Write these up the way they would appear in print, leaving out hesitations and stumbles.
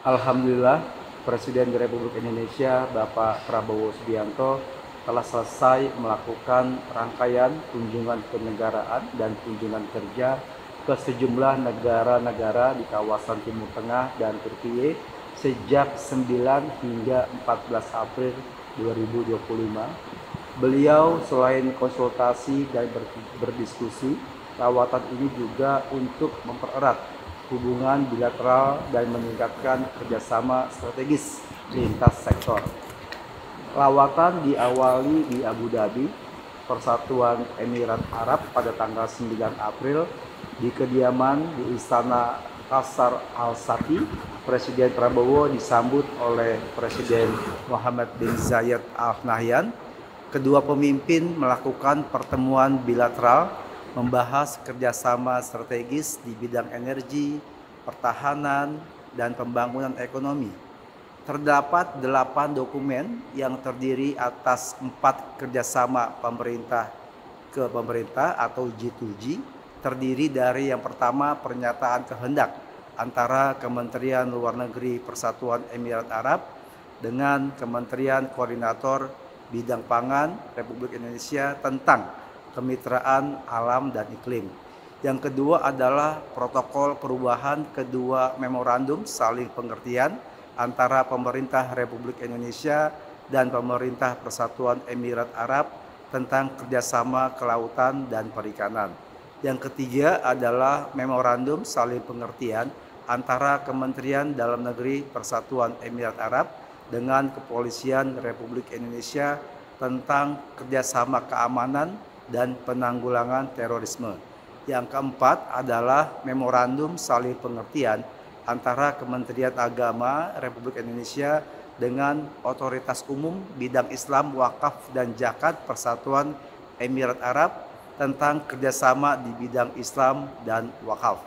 Alhamdulillah, Presiden Republik Indonesia Bapak Prabowo Subianto telah selesai melakukan rangkaian kunjungan kenegaraan dan kunjungan kerja ke sejumlah negara-negara di kawasan Timur Tengah dan Turkiye sejak 9 hingga 14 April 2025. Beliau selain konsultasi dan berdiskusi, lawatan ini juga untuk mempererat hubungan bilateral dan meningkatkan kerjasama strategis lintas sektor. Lawatan diawali di Abu Dhabi, Persatuan Emirat Arab pada tanggal 9 April di kediaman di Istana Qasar Al Safi. Presiden Prabowo disambut oleh Presiden Mohammed bin Zayed Al Nahyan. Kedua pemimpin melakukan pertemuan bilateral membahas kerjasama strategis di bidang energi, pertahanan, dan pembangunan ekonomi. Terdapat 8 dokumen yang terdiri atas 4 kerjasama pemerintah ke pemerintah atau G2G, terdiri dari yang pertama pernyataan kehendak antara Kementerian Luar Negeri Persatuan Emirat Arab dengan Kementerian Koordinator Bidang Pangan Republik Indonesia tentang kemitraan alam dan iklim. Yang kedua adalah protokol perubahan kedua memorandum saling pengertian antara pemerintah Republik Indonesia dan pemerintah Persatuan Emirat Arab tentang kerjasama kelautan dan perikanan. Yang ketiga adalah memorandum saling pengertian antara Kementerian Dalam Negeri Persatuan Emirat Arab dengan Kepolisian Republik Indonesia tentang kerjasama keamanan dan penanggulangan terorisme. Yang keempat adalah memorandum saling pengertian antara Kementerian Agama Republik Indonesia dengan Otoritas Umum Bidang Islam, Wakaf, dan Zakat Persatuan Emirat Arab tentang kerjasama di bidang Islam dan Wakaf.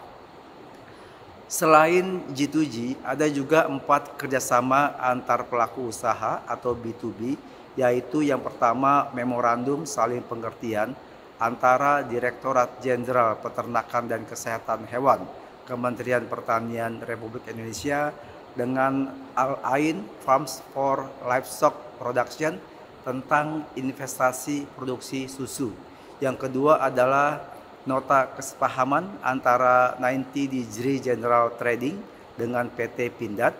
Selain G2G, ada juga 4 kerjasama antar pelaku usaha atau B2B, yaitu yang pertama memorandum saling pengertian antara Direktorat Jenderal Peternakan dan Kesehatan Hewan Kementerian Pertanian Republik Indonesia dengan Al Ain Farms for Livestock Production tentang investasi produksi susu. Yang kedua adalah nota kesepahaman antara 90 Degree General Trading dengan PT Pindad.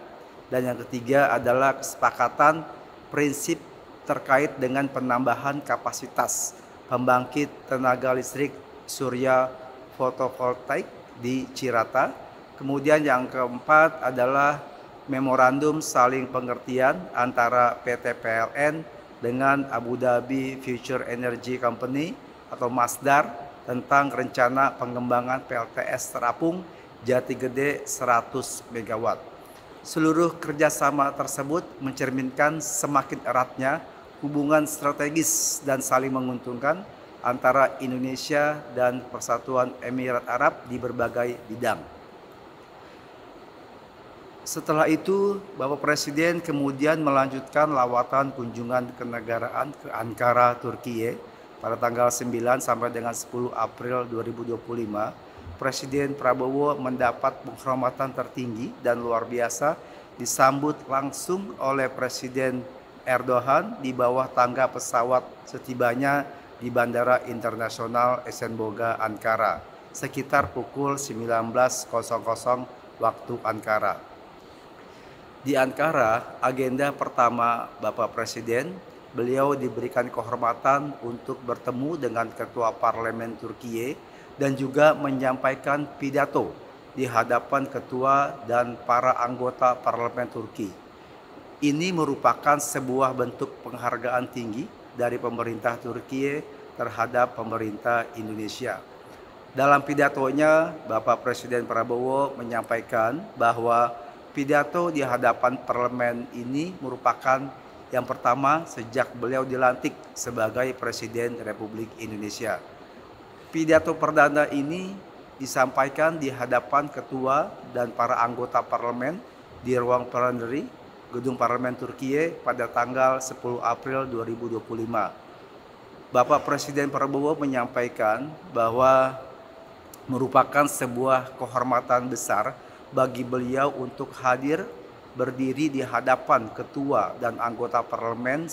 Dan yang ketiga adalah kesepakatan prinsip terkait dengan penambahan kapasitas pembangkit tenaga listrik surya fotovoltaik di Cirata. Kemudian yang keempat adalah memorandum saling pengertian antara PT PLN dengan Abu Dhabi Future Energy Company atau Masdar tentang rencana pengembangan PLTS terapung Jati Gede 100 MW. Seluruh kerjasama tersebut mencerminkan semakin eratnya hubungan strategis dan saling menguntungkan antara Indonesia dan Persatuan Emirat Arab di berbagai bidang. Setelah itu, Bapak Presiden kemudian melanjutkan lawatan kunjungan kenegaraan ke Ankara, Turkiye pada tanggal 9 sampai dengan 10 April 2025. Presiden Prabowo mendapat penghormatan tertinggi dan luar biasa disambut langsung oleh Presiden Erdogan di bawah tangga pesawat setibanya di Bandara Internasional Esenboga, Ankara, sekitar pukul 19.00 waktu Ankara. Di Ankara, agenda pertama Bapak Presiden, beliau diberikan kehormatan untuk bertemu dengan Ketua Parlemen Turkiye dan juga menyampaikan pidato di hadapan Ketua dan para anggota Parlemen Turki. Ini merupakan sebuah bentuk penghargaan tinggi dari pemerintah Turkiye terhadap pemerintah Indonesia. Dalam pidatonya, Bapak Presiden Prabowo menyampaikan bahwa pidato di hadapan parlemen ini merupakan yang pertama sejak beliau dilantik sebagai Presiden Republik Indonesia. Pidato perdana ini disampaikan di hadapan ketua dan para anggota parlemen di ruang plenary Gedung Parlemen Turkiye pada tanggal 10 April 2025. Bapak Presiden Prabowo menyampaikan bahwa merupakan sebuah kehormatan besar bagi beliau untuk hadir berdiri di hadapan ketua dan anggota parlemen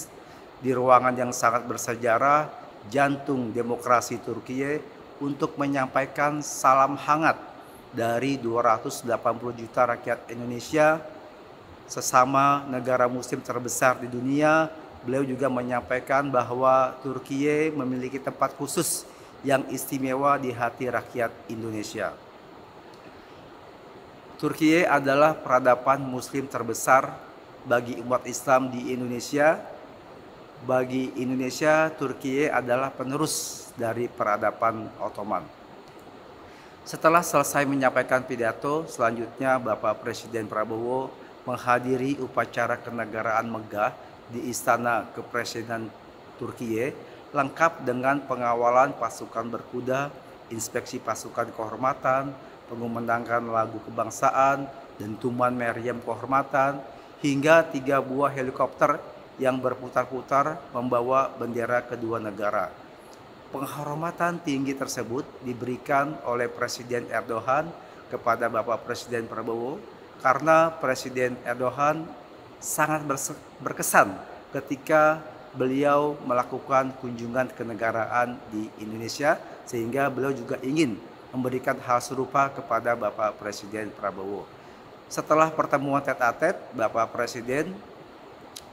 di ruangan yang sangat bersejarah, jantung demokrasi Turkiye, untuk menyampaikan salam hangat dari 280 juta rakyat Indonesia, sesama negara muslim terbesar di dunia. Beliau juga menyampaikan bahwa Turkiye memiliki tempat khusus yang istimewa di hati rakyat Indonesia. Turkiye adalah peradaban muslim terbesar bagi umat Islam di Indonesia. Bagi Indonesia, Turkiye adalah penerus dari peradaban Ottoman. Setelah selesai menyampaikan pidato, selanjutnya Bapak Presiden Prabowo menghadiri upacara kenegaraan megah di Istana Kepresidenan Turkiye, lengkap dengan pengawalan pasukan berkuda, inspeksi pasukan kehormatan, pengumandangkan lagu kebangsaan, dentuman meriam kehormatan, hingga 3 buah helikopter yang berputar-putar membawa bendera kedua negara. Penghormatan tinggi tersebut diberikan oleh Presiden Erdogan kepada Bapak Presiden Prabowo karena Presiden Erdogan sangat berkesan ketika beliau melakukan kunjungan kenegaraan di Indonesia, sehingga beliau juga ingin memberikan hal serupa kepada Bapak Presiden Prabowo. Setelah pertemuan tete-a-tete, Bapak Presiden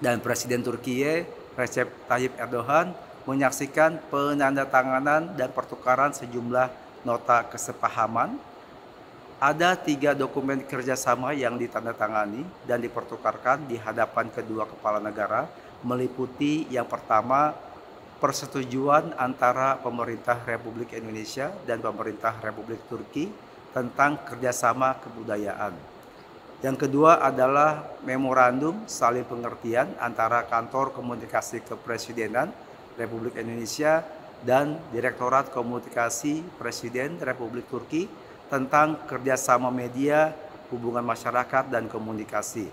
dan Presiden Turkiye Recep Tayyip Erdogan menyaksikan penandatanganan dan pertukaran sejumlah nota kesepahaman. Ada 3 dokumen kerjasama yang ditandatangani dan dipertukarkan di hadapan kedua kepala negara, meliputi yang pertama, persetujuan antara pemerintah Republik Indonesia dan pemerintah Republik Turki tentang kerjasama kebudayaan. Yang kedua adalah memorandum saling pengertian antara Kantor Komunikasi Kepresidenan Republik Indonesia dan Direktorat Komunikasi Presiden Republik Turki tentang kerjasama media, hubungan masyarakat, dan komunikasi.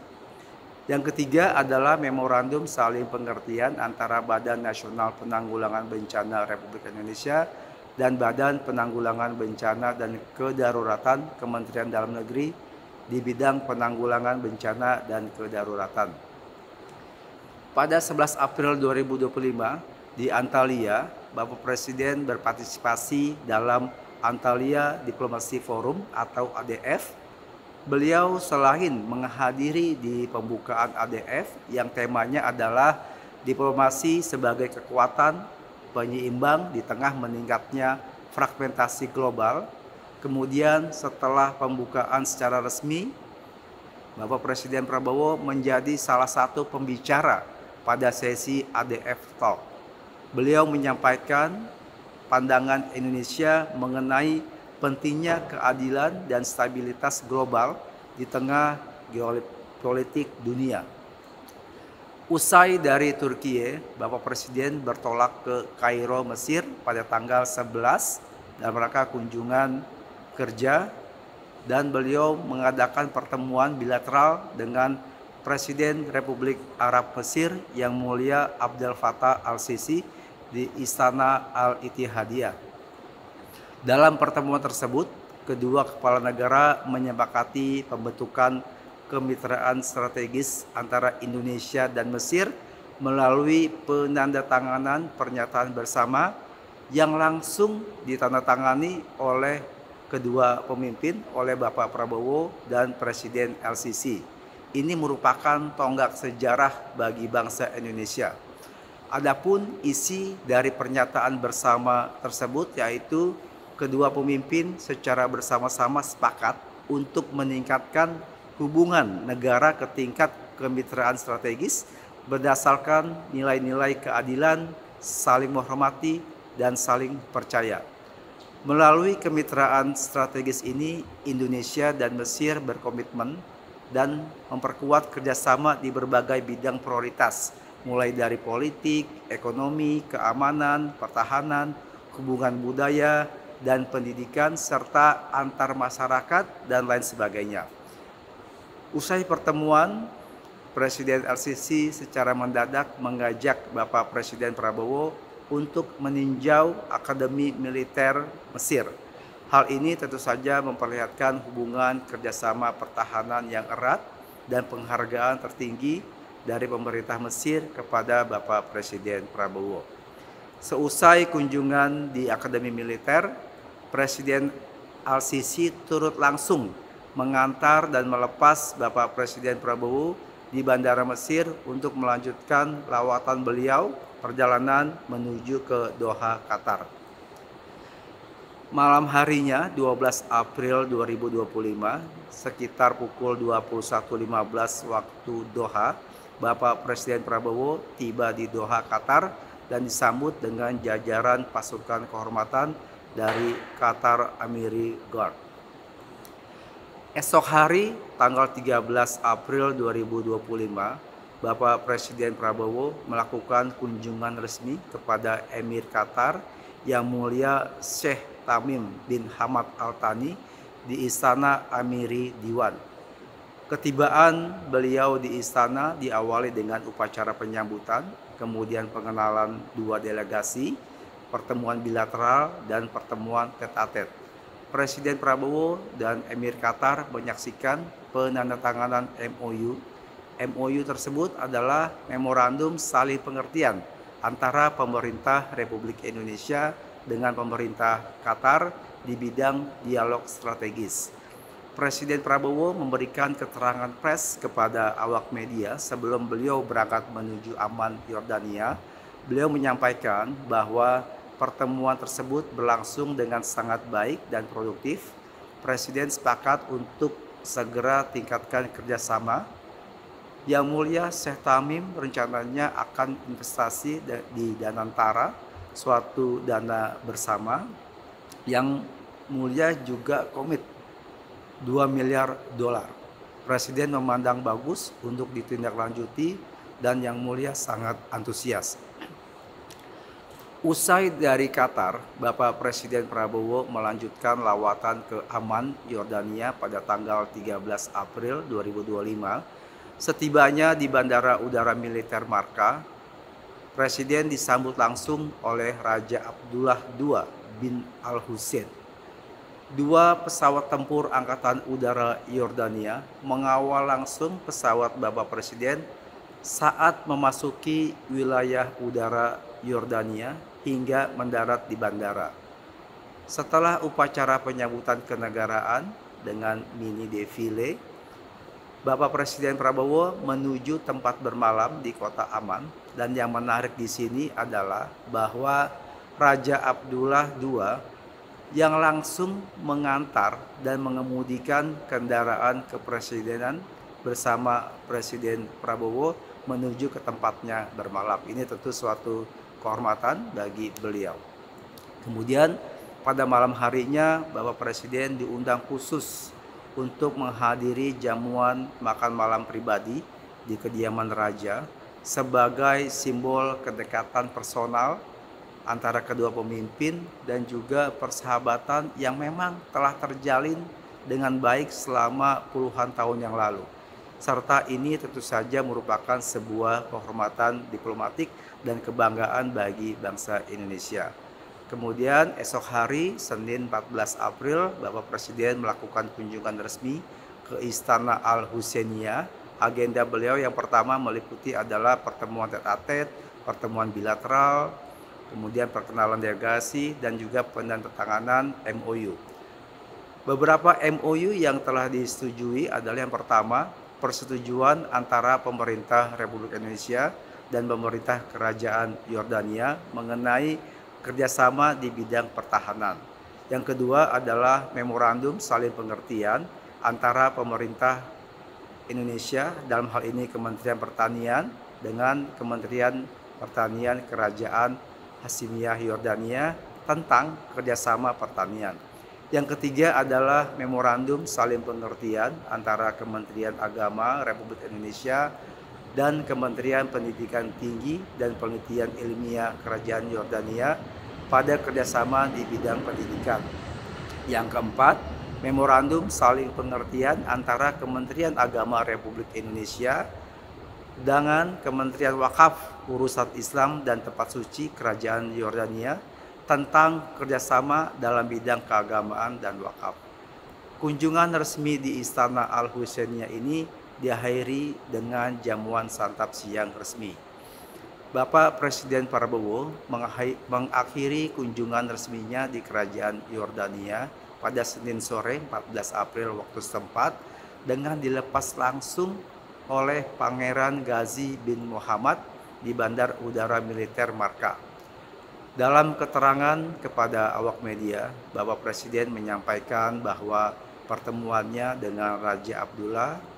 Yang ketiga adalah memorandum saling pengertian antara Badan Nasional Penanggulangan Bencana Republik Indonesia dan Badan Penanggulangan Bencana dan Kedaruratan Kementerian Dalam Negeri di bidang penanggulangan bencana dan kedaruratan. Pada 11 April 2025 di Antalya, Bapak Presiden berpartisipasi dalam Antalya Diplomacy Forum atau ADF. Beliau selain menghadiri di pembukaan ADF yang temanya adalah diplomasi sebagai kekuatan penyeimbang di tengah meningkatnya fragmentasi global. Kemudian setelah pembukaan secara resmi, Bapak Presiden Prabowo menjadi salah satu pembicara pada sesi ADF Talk. Beliau menyampaikan pandangan Indonesia mengenai pentingnya keadilan dan stabilitas global di tengah geopolitik dunia. Usai dari Turkiye, Bapak Presiden bertolak ke Kairo, Mesir pada tanggal 11 dalam rangka kunjungan kerja, dan beliau mengadakan pertemuan bilateral dengan Presiden Republik Arab Mesir Yang Mulia Abdel Fattah al-Sisi di Istana Al-Ittihadiyah. Dalam pertemuan tersebut, kedua kepala negara menyepakati pembentukan kemitraan strategis antara Indonesia dan Mesir melalui penandatanganan pernyataan bersama yang langsung ditandatangani oleh kedua pemimpin, oleh Bapak Prabowo dan Presiden al-Sisi. Ini merupakan tonggak sejarah bagi bangsa Indonesia. Adapun isi dari pernyataan bersama tersebut yaitu kedua pemimpin secara bersama-sama sepakat untuk meningkatkan hubungan negara ke tingkat kemitraan strategis berdasarkan nilai-nilai keadilan, saling menghormati, dan saling percaya. Melalui kemitraan strategis ini, Indonesia dan Mesir berkomitmen dan memperkuat kerjasama di berbagai bidang prioritas, mulai dari politik, ekonomi, keamanan, pertahanan, hubungan budaya, dan pendidikan, serta antar masyarakat, dan lain sebagainya. Usai pertemuan, Presiden al-Sisi secara mendadak mengajak Bapak Presiden Prabowo untuk meninjau Akademi Militer Mesir. Hal ini tentu saja memperlihatkan hubungan kerjasama pertahanan yang erat dan penghargaan tertinggi dari pemerintah Mesir kepada Bapak Presiden Prabowo. Seusai kunjungan di Akademi Militer, Presiden Al-Sisi turut langsung mengantar dan melepas Bapak Presiden Prabowo di Bandara Mesir untuk melanjutkan lawatan beliau perjalanan menuju ke Doha, Qatar. Malam harinya 12 April 2025 sekitar pukul 21.15 waktu Doha, Bapak Presiden Prabowo tiba di Doha, Qatar dan disambut dengan jajaran pasukan kehormatan dari Qatar Amiri Guard. Esok hari tanggal 13 April 2025, Bapak Presiden Prabowo melakukan kunjungan resmi kepada Emir Qatar Yang Mulia Sheikh Tamim bin Hamad Al Thani di Istana Amiri Diwan. Ketibaan beliau di istana diawali dengan upacara penyambutan, kemudian pengenalan dua delegasi, pertemuan bilateral, dan pertemuan tet-a-tet. Presiden Prabowo dan Emir Qatar menyaksikan penandatanganan MOU. MOU tersebut adalah Memorandum Saling Pengertian antara pemerintah Republik Indonesia dengan pemerintah Qatar di bidang dialog strategis. Presiden Prabowo memberikan keterangan pers kepada awak media sebelum beliau berangkat menuju Amman, Yordania. Beliau menyampaikan bahwa pertemuan tersebut berlangsung dengan sangat baik dan produktif. Presiden sepakat untuk segera tingkatkan kerjasama. Yang Mulia Sheikh Tamim rencananya akan investasi di Danantara, suatu dana bersama. Yang Mulia juga komit 2 miliar dolar. Presiden memandang bagus untuk ditindaklanjuti dan Yang Mulia sangat antusias. Usai dari Qatar, Bapak Presiden Prabowo melanjutkan lawatan ke Amman, Yordania pada tanggal 13 April 2025. Setibanya di Bandara Udara Militer Marka, Presiden disambut langsung oleh Raja Abdullah II bin Al-Hussein. Dua pesawat tempur Angkatan Udara Yordania mengawal langsung pesawat Bapak Presiden saat memasuki wilayah udara Yordania hingga mendarat di bandara. Setelah upacara penyambutan kenegaraan dengan mini defile, Bapak Presiden Prabowo menuju tempat bermalam di kota Amman, dan yang menarik di sini adalah bahwa Raja Abdullah II yang langsung mengantar dan mengemudikan kendaraan kepresidenan bersama Presiden Prabowo menuju ke tempatnya bermalam. Ini tentu suatu kehormatan bagi beliau. Kemudian pada malam harinya Bapak Presiden diundang khusus untuk menghadiri jamuan makan malam pribadi di kediaman Raja sebagai simbol kedekatan personal antara kedua pemimpin dan juga persahabatan yang memang telah terjalin dengan baik selama puluhan tahun yang lalu. Serta ini tentu saja merupakan sebuah kehormatan diplomatik dan kebanggaan bagi bangsa Indonesia. Kemudian esok hari Senin 14 April Bapak Presiden melakukan kunjungan resmi ke Istana Al-Husainiyah. Agenda beliau yang pertama meliputi adalah pertemuan tet-a-tet, pertemuan bilateral, kemudian perkenalan delegasi dan juga penandatanganan MOU. Beberapa MOU yang telah disetujui adalah yang pertama, persetujuan antara pemerintah Republik Indonesia dan pemerintah Kerajaan Yordania mengenai kerjasama di bidang pertahanan. Yang kedua adalah memorandum saling pengertian antara pemerintah Indonesia, dalam hal ini Kementerian Pertanian, dengan Kementerian Pertanian Kerajaan Hasyimiyah Yordania tentang kerjasama pertanian. Yang ketiga adalah memorandum saling pengertian antara Kementerian Agama Republik Indonesia dan Kementerian Pendidikan Tinggi dan Penelitian Ilmiah Kerajaan Yordania pada kerjasama di bidang pendidikan. Yang keempat, memorandum saling pengertian antara Kementerian Agama Republik Indonesia dengan Kementerian Wakaf, Urusan Islam dan Tempat Suci Kerajaan Yordania tentang kerjasama dalam bidang keagamaan dan wakaf. Kunjungan resmi di Istana Al-Husainiyah ini diakhiri dengan jamuan santap siang resmi. Bapak Presiden Prabowo mengakhiri kunjungan resminya di Kerajaan Yordania pada Senin sore 14 April waktu setempat dengan dilepas langsung oleh Pangeran Ghazi bin Muhammad di Bandar Udara Militer Marka. Dalam keterangan kepada awak media, Bapak Presiden menyampaikan bahwa pertemuannya dengan Raja Abdullah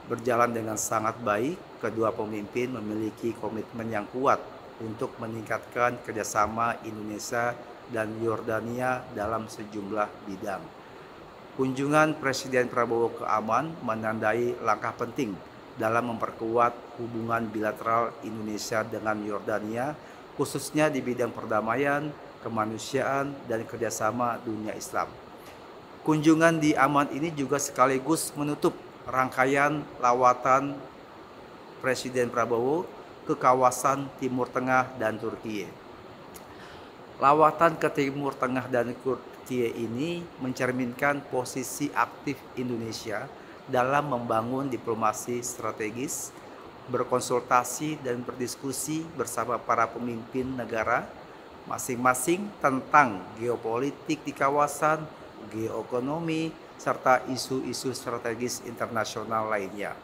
berjalan dengan sangat baik. Kedua pemimpin memiliki komitmen yang kuat untuk meningkatkan kerjasama Indonesia dan Yordania dalam sejumlah bidang. Kunjungan Presiden Prabowo ke Amman menandai langkah penting dalam memperkuat hubungan bilateral Indonesia dengan Yordania, khususnya di bidang perdamaian, kemanusiaan, dan kerjasama dunia Islam. Kunjungan di Amman ini juga sekaligus menutup rangkaian lawatan Presiden Prabowo ke kawasan Timur Tengah dan Turki. Lawatan ke Timur Tengah dan Turki ini mencerminkan posisi aktif Indonesia dalam membangun diplomasi strategis, berkonsultasi dan berdiskusi bersama para pemimpin negara masing-masing tentang geopolitik di kawasan, geoekonomi, serta isu-isu strategis internasional lainnya.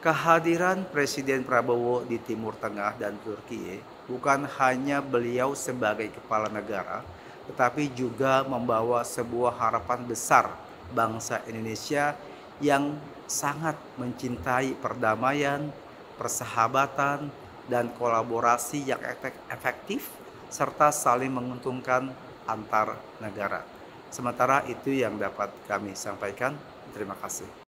Kehadiran Presiden Prabowo di Timur Tengah dan Turki bukan hanya beliau sebagai kepala negara, tetapi juga membawa sebuah harapan besar bangsa Indonesia yang sangat mencintai perdamaian, persahabatan, dan kolaborasi yang efektif serta saling menguntungkan antar negara. Sementara itu yang dapat kami sampaikan. Terima kasih.